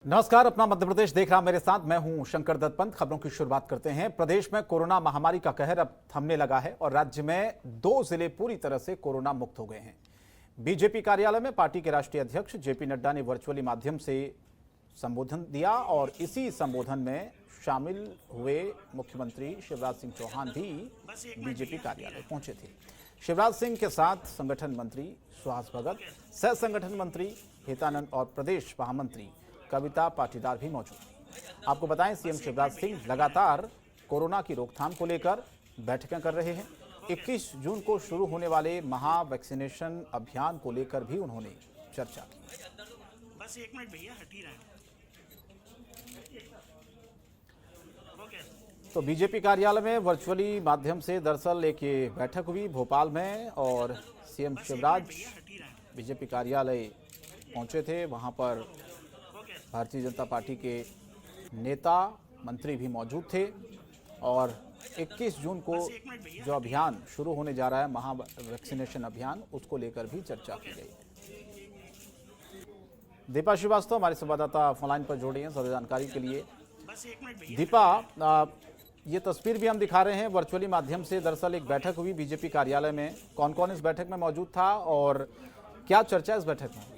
नमस्कार, अपना मध्य प्रदेश देख रहा मेरे साथ मैं हूं शंकर दत्त पंत। खबरों की शुरुआत करते हैं। प्रदेश में कोरोना महामारी का कहर अब थमने लगा है और राज्य में 2 जिले पूरी तरह से कोरोना मुक्त हो गए हैं। बीजेपी कार्यालय में पार्टी के राष्ट्रीय अध्यक्ष जेपी नड्डा ने वर्चुअली माध्यम से संबोधन दिया और इसी संबोधन में शामिल हुए मुख्यमंत्री शिवराज सिंह चौहान भी बीजेपी कार्यालय पहुंचे थे। शिवराज सिंह के साथ संगठन मंत्री सुहास भगत, सह संगठन मंत्री हितानंद और प्रदेश महामंत्री कविता पाटीदार भी मौजूद थी। आपको बताएं, सीएम शिवराज सिंह लगातार कोरोना की रोकथाम को लेकर बैठकें कर रहे हैं। 21 जून को शुरू होने वाले महा वैक्सीनेशन अभियान को लेकर भी उन्होंने चर्चा की। बस 1 मिनट भैया, हट ही रहा है। तो बीजेपी कार्यालय में वर्चुअली माध्यम से दरअसल एक ये बैठक हुई भोपाल में और सीएम शिवराज बीजेपी कार्यालय पहुंचे थे। वहां पर भारतीय जनता पार्टी के नेता मंत्री भी मौजूद थे और 21 जून को जो अभियान शुरू होने जा रहा है महा वैक्सीनेशन अभियान, उसको लेकर भी चर्चा की गई। दीपा श्रीवास्तव हमारे संवाददाता फोनलाइन पर जोड़ी हैं ज्यादा जानकारी के लिए। दीपा, ये तस्वीर भी हम दिखा रहे हैं वर्चुअली माध्यम से। दरअसल एक बैठक हुई बीजेपी कार्यालय में, कौन कौन इस बैठक में मौजूद था और क्या चर्चा इस बैठक में हुई?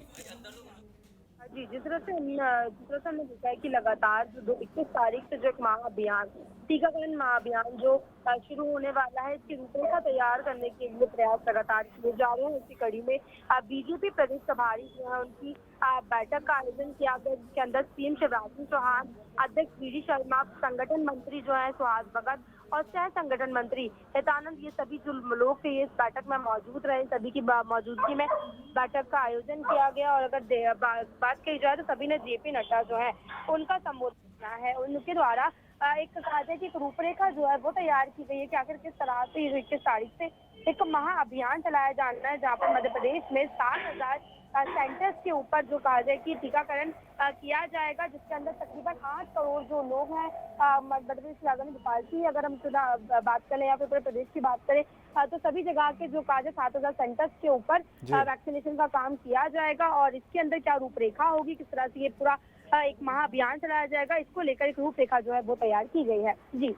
जी, जिस तरह से हमने देखा है कि लगातार जो 21 तारीख से जो एक महाअभियान, टीकाकरण महाअभियान जो शुरू होने वाला है, इसकी रूपरेखा तैयार करने के लिए प्रयास लगातार किए जा रहे हैं। इसी कड़ी में बीजेपी प्रदेश प्रभारी जो है उनकी बैठक का आयोजन किया गया, जिसके अंदर सीएम शिवराज सिंह चौहान, अध्यक्ष वी शर्मा, संगठन मंत्री जो है सुहास भगत और सह संगठन मंत्री हितानंद, ये सभी जो लोग थे ये इस बैठक में मौजूद रहे। सभी की मौजूदगी में बैठक का आयोजन किया गया और अगर बात कही जाए तो सभी ने जेपी नड्डा जो है उनका संबोधन किया है। उनके द्वारा एक कहा जाए कि एक रूपरेखा जो है वो तैयार की गई है कि आखिर किस तरह से 21 तारीख से एक महाअभियान चलाया जाना है, जहाँ पर मध्य प्रदेश में 7,000 सेंटर्स के ऊपर जो कहा जाए कि टीकाकरण किया जाएगा, जिसके अंदर तकरीबन 8 करोड़ जो लोग हैं मध्य प्रदेश की राजधानी भोपाल की अगर हम बात करें या फिर पूरे प्रदेश की बात करें तो सभी जगह के जो कहा जाए 7,000 सेंटर्स के ऊपर वैक्सीनेशन का काम किया जाएगा और इसके अंदर क्या रूपरेखा होगी, किस तरह से ये पूरा एक महाअभियान चलाया जाएगा, इसको लेकर एक रूपरेखा जो है वो तैयार की गई है। जी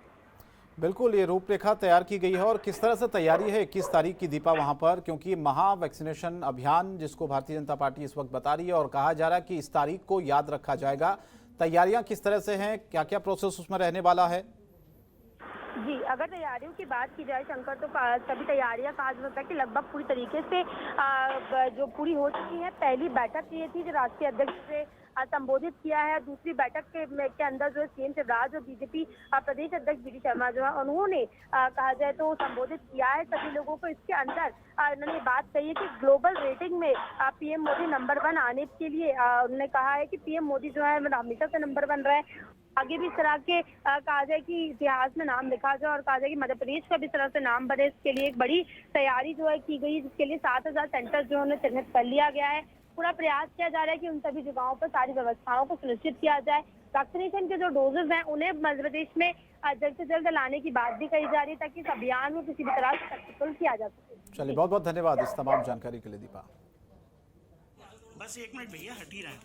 बिल्कुल, ये रूपरेखा तैयार की गई है और किस तरह से तैयारी है 21 तारीख की दीपा वहां पर, क्योंकि महा वैक्सीनेशन अभियान जिसको भारतीय जनता पार्टी इस वक्त बता रही है और कहा जा रहा है कि इस तारीख को याद रखा जाएगा, तैयारियां किस तरह से हैं, क्या क्या प्रोसेस उसमें रहने वाला है? जी, अगर तैयारियों की बात की जाए शंकर, तो सभी तैयारियां कहा जा सकता है कि लगभग पूरी तरीके से जो पूरी हो चुकी है। पहली बैठक ये थी जो राष्ट्रीय अध्यक्ष से संबोधित किया है। दूसरी बैठक के अंदर जो सीएम शिवराज और बीजेपी प्रदेश अध्यक्ष वी शर्मा जो है उन्होंने कहा जाए तो संबोधित किया है सभी लोगों को। इसके अंदर उन्होंने बात कही है कि ग्लोबल रेटिंग में पीएम मोदी नंबर 1 आने के लिए उन्होंने कहा है कि पीएम मोदी जो है हमेशा से नंबर 1 रहे, आगे भी इस तरह के कहा जाए कि इतिहास में नाम लिखा जाए और कहा जाए कि मध्य प्रदेश का भी इस तरह से नाम बने। इसके लिए एक बड़ी तैयारी जो है की गई, जिसके लिए 7,000 सेंटर जो है चिन्हित कर लिया गया है। पूरा प्रयास किया जा रहा है कि उन सभी जगहों पर सारी व्यवस्थाओं को सुनिश्चित किया जाए। वैक्सीनेशन के जो डोजेज हैं उन्हें मध्य प्रदेश में जल्द से जल्द लाने की बात भी कही जा रही है, ताकि इस अभियान में किसी भी तरह से सक्सेसफुल किया जा सके। चलिए, बहुत बहुत धन्यवाद इस तमाम जानकारी के लिए दीपा। बस 1 मिनट भैया, हट ही रहा है।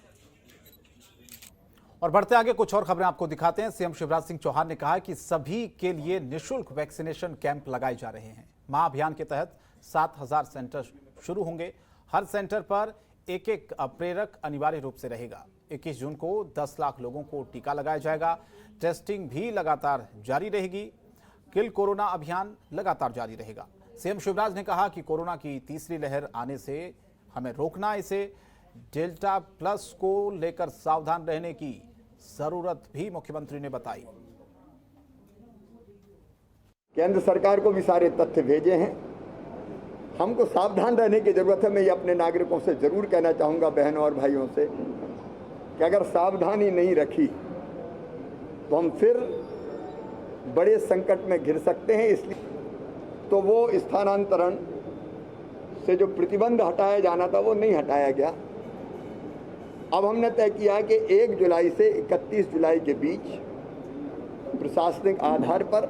और बढ़ते आगे कुछ और खबरें आपको दिखाते हैं। सीएम शिवराज सिंह चौहान ने कहा कि सभी के लिए निःशुल्क वैक्सीनेशन कैंप लगाए जा रहे हैं। महाअभियान के तहत 7,000 सेंटर शुरू होंगे। हर सेंटर पर एक एक प्रेरक अनिवार्य रूप से रहेगा। 21 जून को 10 लाख लोगों को टीका लगाया जाएगा। टेस्टिंग भी लगातार जारी रहेगी। किल कोरोना अभियान लगातार जारी रहेगा। सीएम शिवराज ने कहा कि कोरोना की तीसरी लहर आने से हमें रोकना, इसे डेल्टा प्लस को लेकर सावधान रहने की जरूरत भी मुख्यमंत्री ने बताई। केंद्र सरकार को भी सारे तथ्य भेजे हैं। हमको सावधान रहने की जरूरत है। मैं ये अपने नागरिकों से जरूर कहना चाहूँगा, बहनों और भाइयों से, कि अगर सावधानी नहीं रखी तो हम फिर बड़े संकट में घिर सकते हैं। इसलिए तो वो स्थानांतरण से जो प्रतिबंध हटाया जाना था वो नहीं हटाया गया। अब हमने तय किया कि 1 जुलाई से 31 जुलाई के बीच प्रशासनिक आधार पर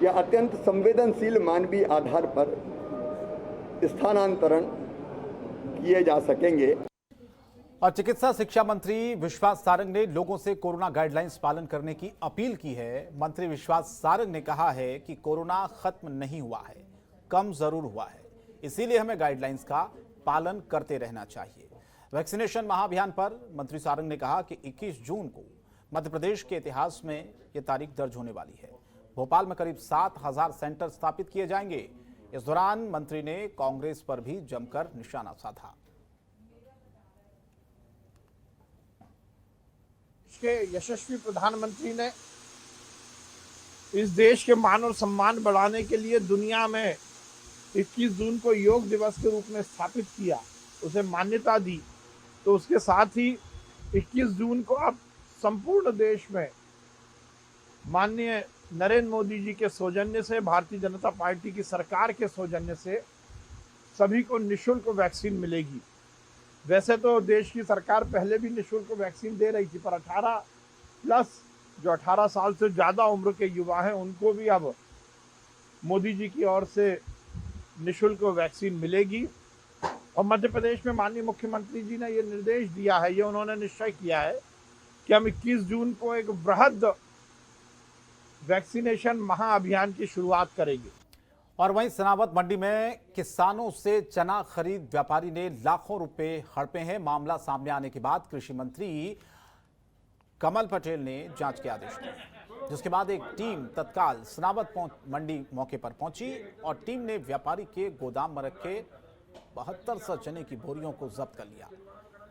या अत्यंत संवेदनशील मानवीय आधार पर स्थानांतरण किए जा सकेंगे। और चिकित्सा शिक्षा मंत्री विश्वास सारंग ने लोगों से कोरोना गाइडलाइंस पालन करने की अपील की है। मंत्री विश्वास सारंग ने कहा है कि कोरोना खत्म नहीं हुआ है, कम जरूर हुआ है, इसीलिए हमें गाइडलाइंस का पालन करते रहना चाहिए। वैक्सीनेशन महाअभियान पर मंत्री सारंग ने कहा कि 21 जून को मध्य प्रदेश के इतिहास में ये तारीख दर्ज होने वाली है। भोपाल में करीब 7,000 सेंटर स्थापित किए जाएंगे। इस दौरान मंत्री ने कांग्रेस पर भी जमकर निशाना साधा। के यशस्वी प्रधानमंत्री ने इस देश के मान और सम्मान बढ़ाने के लिए दुनिया में 21 जून को योग दिवस के रूप में स्थापित किया, उसे मान्यता दी। तो उसके साथ ही 21 जून को अब संपूर्ण देश में माननीय नरेंद्र मोदी जी के सौजन्य से, भारतीय जनता पार्टी की सरकार के सौजन्य से सभी को निःशुल्क वैक्सीन मिलेगी। वैसे तो देश की सरकार पहले भी निःशुल्क वैक्सीन दे रही थी, पर 18 प्लस जो 18 साल से ज़्यादा उम्र के युवा हैं उनको भी अब मोदी जी की ओर से निःशुल्क वैक्सीन मिलेगी। और मध्य प्रदेश में माननीय मुख्यमंत्री जी ने ये निर्देश दिया है, ये उन्होंने निश्चय किया है कि हम 21 जून को एक बृहद वैक्सीनेशन महाअभियान की शुरुआत करेंगे। और वहीं सनावत मंडी में किसानों से चना खरीद व्यापारी ने लाखों रुपए हड़पे हैं। मामला सामने आने के बाद कृषि मंत्री कमल पटेल ने जांच के आदेश दिए, जिसके बाद एक टीम तत्काल सनावत मंडी मौके पर पहुंची और टीम ने व्यापारी के गोदाम में रखे 7200 चने की बोरियों को जब्त कर लिया।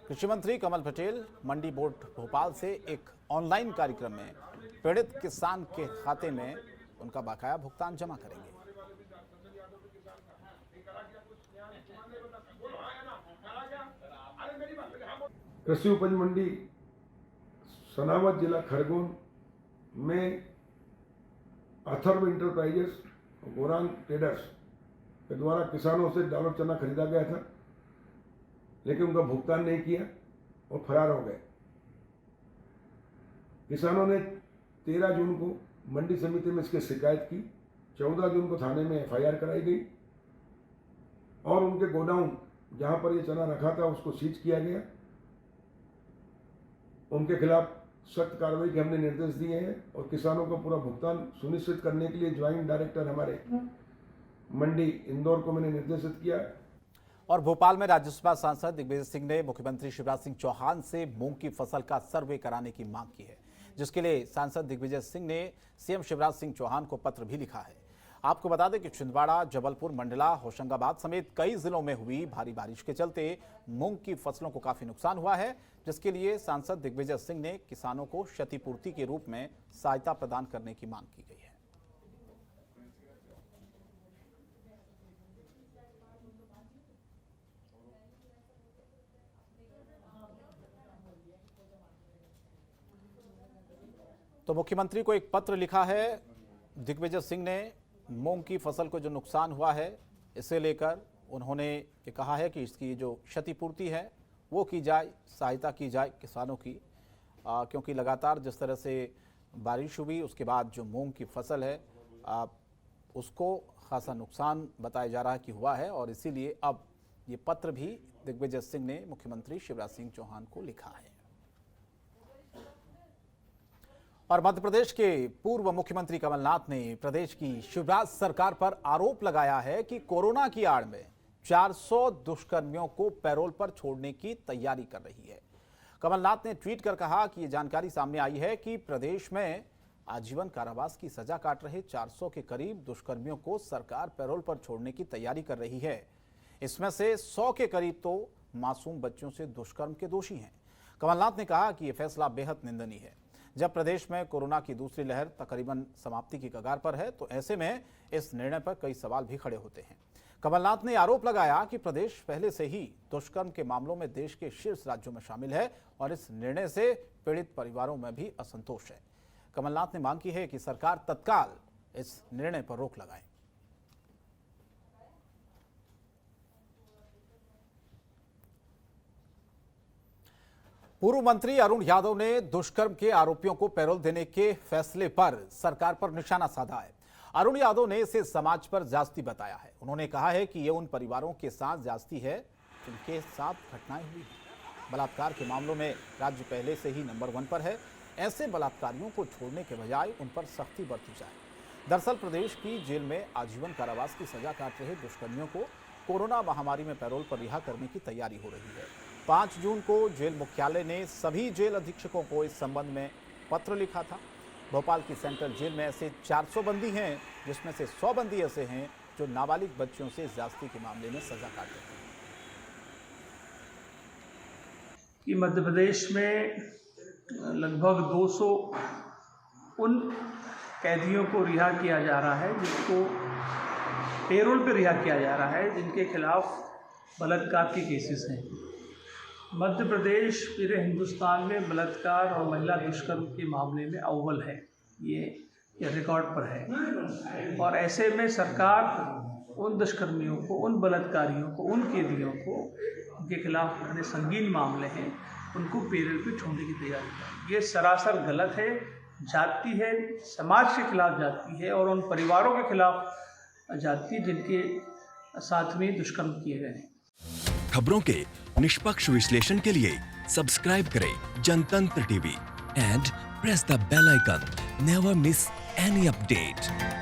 कृषि मंत्री कमल पटेल मंडी बोर्ड भोपाल से एक ऑनलाइन कार्यक्रम में पीड़ित किसान के खाते में उनका बकाया भुगतान जमा करेंगे। कृषि उपज मंडी सनावत जिला खरगोन में अथर्व इंटरप्राइजेस और गोरांग ट्रेडर्स के द्वारा किसानों से दालों चना खरीदा गया था, लेकिन उनका भुगतान नहीं किया और फरार हो गए। किसानों ने 13 जून को मंडी समिति में इसकी शिकायत की, 14 जून को थाने में FIR कराई गई और उनके गोडाउन जहां पर ये चना रखा था उसको सीज किया गया। उनके खिलाफ सख्त कार्रवाई के हमने निर्देश दिए हैं और किसानों का पूरा भुगतान सुनिश्चित करने के लिए ज्वाइंट डायरेक्टर हमारे मंडी इंदौर को मैंने निर्देशित किया। और भोपाल में राज्यसभा सांसद दिग्विजय सिंह ने मुख्यमंत्री शिवराज सिंह चौहान से मूंग की फसल का सर्वे कराने की मांग की है, जिसके लिए सांसद दिग्विजय सिंह ने सीएम शिवराज सिंह चौहान को पत्र भी लिखा है। आपको बता दें कि छिंदवाड़ा, जबलपुर, मंडला, होशंगाबाद समेत कई जिलों में हुई भारी बारिश के चलते मूंग की फसलों को काफी नुकसान हुआ है, जिसके लिए सांसद दिग्विजय सिंह ने किसानों को क्षतिपूर्ति के रूप में सहायता प्रदान करने की मांग की गई है। तो मुख्यमंत्री को एक पत्र लिखा है दिग्विजय सिंह ने। मूंग की फसल को जो नुकसान हुआ है इसे लेकर उन्होंने ये कहा है कि इसकी जो क्षतिपूर्ति है वो की जाए, सहायता की जाए किसानों की, क्योंकि लगातार जिस तरह से बारिश हुई उसके बाद जो मूंग की फसल है उसको खासा नुकसान बताया जा रहा है कि हुआ है, और इसीलिए अब ये पत्र भी दिग्विजय सिंह ने मुख्यमंत्री शिवराज सिंह चौहान को लिखा है। और मध्य प्रदेश के पूर्व मुख्यमंत्री कमलनाथ ने प्रदेश की शिवराज सरकार पर आरोप लगाया है कि कोरोना की आड़ में 400 दुष्कर्मियों को पैरोल पर छोड़ने की तैयारी कर रही है। कमलनाथ ने ट्वीट कर कहा कि यह जानकारी सामने आई है कि प्रदेश में आजीवन कारावास की सजा काट रहे 400 के करीब दुष्कर्मियों को सरकार पैरोल पर छोड़ने की तैयारी कर रही है। इसमें से 100 के करीब तो मासूम बच्चों से दुष्कर्म के दोषी हैं। कमलनाथ ने कहा कि यह फैसला बेहद निंदनीय है। जब प्रदेश में कोरोना की दूसरी लहर तकरीबन समाप्ति की कगार पर है, तो ऐसे में इस निर्णय पर कई सवाल भी खड़े होते हैं। कमलनाथ ने आरोप लगाया कि प्रदेश पहले से ही दुष्कर्म के मामलों में देश के शीर्ष राज्यों में शामिल है और इस निर्णय से पीड़ित परिवारों में भी असंतोष है। कमलनाथ ने मांग की है कि सरकार तत्काल इस निर्णय पर रोक लगाए। पूर्व मंत्री अरुण यादव ने दुष्कर्म के आरोपियों को पैरोल देने के फैसले पर सरकार पर निशाना साधा है। अरुण यादव ने इसे समाज पर ज्यादती बताया है। उन्होंने कहा है कि यह उन परिवारों के साथ ज्यादती है जिनके साथ घटनाएं हुई हैं। बलात्कार के मामलों में राज्य पहले से ही नंबर 1 पर है। ऐसे बलात्कारियों को छोड़ने के बजाय उन पर सख्ती बरती जाए। दरअसल प्रदेश की जेल में आजीवन कारावास की सजा काट रहे दुष्कर्मियों को कोरोना महामारी में पैरोल पर रिहा करने की तैयारी हो रही है। 5 जून को जेल मुख्यालय ने सभी जेल अधीक्षकों को इस संबंध में पत्र लिखा था। भोपाल की सेंट्रल जेल में ऐसे 400 बंदी हैं, जिसमें से 100 बंदी ऐसे हैं जो नाबालिग बच्चियों से ज्यादती के मामले में सजा काट रहे हैं। कि मध्य प्रदेश में लगभग 200 उन कैदियों को रिहा किया जा रहा है, जिसको पेरोल पे रिहा किया जा रहा है, जिनके खिलाफ बलात्कार के केसेस हैं। मध्य प्रदेश पूरे हिंदुस्तान में बलात्कार और महिला दुष्कर्म के मामले में अव्वल है, ये रिकॉर्ड पर है। और ऐसे में सरकार उन दुष्कर्मियों को, उन बलात्कारियों को, उन कैदियों को, उनके खिलाफ जितने संगीन मामले हैं, उनको पेरोल पे छोड़ने की तैयारी है। ये सरासर गलत है, जाती है, समाज के खिलाफ जाती है और उन परिवारों के खिलाफ जाती है जिनके साथ में दुष्कर्म किए गए हैं। खबरों के निष्पक्ष विश्लेषण के लिए सब्सक्राइब करें Jantantra TV and press the bell icon. Never miss any update.